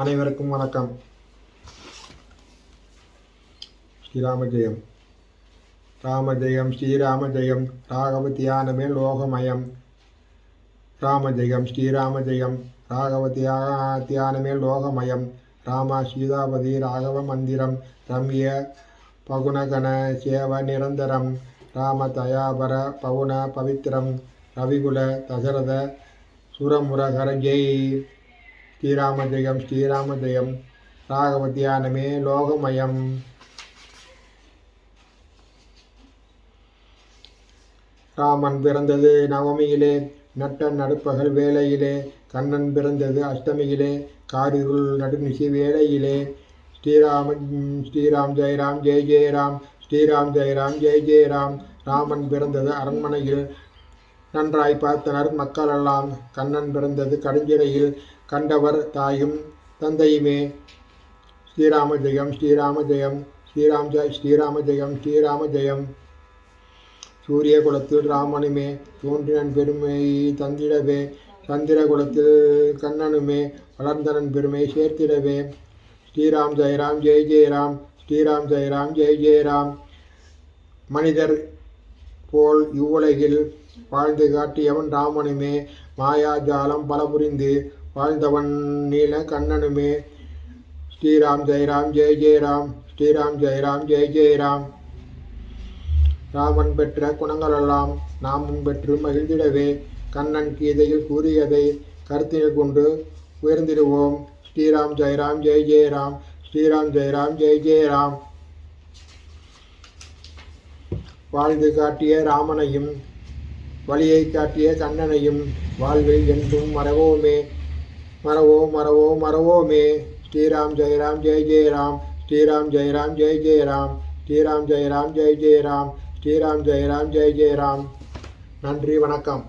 அனைவருக்கும் வணக்கம். ஸ்ரீராம ஜெயம். ராம ஜெயம் ஸ்ரீராம ஜெயம். ராகவ தியானமே லோகமயம். ராம ஜெயம் ஸ்ரீராம ஜெயம். ராகவ தியானமே லோகமயம். ராம சீதாபதி ராகவ மந்திரம். ரம்ய பகுணகண சேவ நிரந்தரம். ராம தயாபர பவுன பவித்திரம். ரவிகுல தசரத சுரமுரகர ஜெய். ஸ்ரீராம ஜெயம் ஸ்ரீராம ஜெயம். ராகவ தியானமே லோகமயம். ராமன் பிறந்தது நவமியிலே, நட்ட நடுப்பகல் வேளையிலே. கண்ணன் பிறந்தது அஷ்டமியிலே, காரிருள் நடுநிசி வேளையிலே. ஸ்ரீராம் ஜெயராம் ஜெய் ஜெயராம். ஸ்ரீராம் ஜெயராம் ஜெய் ஜெயராம். ராமன் பிறந்தது அரண்மனையில், நன்றாய் பார்த்தனர் மக்களெல்லாம். கண்ணன் பிறந்தது கடுஞ்சிறையில், கண்டவர் தாயும் தந்தையுமே. ஸ்ரீராம ஜெயம் ஸ்ரீராம ஜெயம். ஸ்ரீராம ஜெயம் ஸ்ரீராம ஜெயம். சூரிய குலத்தில் ராமனுமே தோன்றினன் பெருமை தந்திடவே. சந்திர குலத்தில் கண்ணனுமே வளர்ந்தனன் பெருமை சேர்த்திடவே. ஸ்ரீராம் ஜெயராம் ஜெய் ஜெயராம். ஸ்ரீராம் ஜெயராம் ஜெய் ஜெயராம். மனிதர் போல் இவ்வுலகில் வாழ்ந்து காட்டியவன் ராமனுமே. மாயாஜாலம் பல புரிந்து வாழ்ந்தவன் நீல கண்ணனுமே. ஸ்ரீராம் ஜெயராம் ஜெய் ஜெயராம். ஸ்ரீராம் ஜெயராம் ஜெய் ஜெயராம். ராமன் பெற்ற குணங்களெல்லாம் நாமும் பெற்று மகிழ்ந்திடவே. கண்ணன் கீதையில் கூறியதை கருத்தில் கொண்டு உயர்ந்திடுவோம். ஸ்ரீராம் ஜெயராம் ஜெய் ஜெயராம். ஸ்ரீராம் ஜெயராம் ஜெய் ஜெயராம். வாழ்ந்து காட்டிய ராமனையும் வழியை காட்டிய கண்ணனையும் வாழ்வில் என்றும் மறவோமே. மறவோமே. ஸ்ரீராம் ஜெயராம் ஜெய் ஜெயராம். ஸ்ரீராம் ஜெயராம் ஜெய் ஜெயராம். ஸ்ரீராம் ஜெயராம் ஜெய் ஜெயராம். ஸ்ரீராம் ஜெயராம் ஜெய் ஜெயராம். நன்றி, வணக்கம்.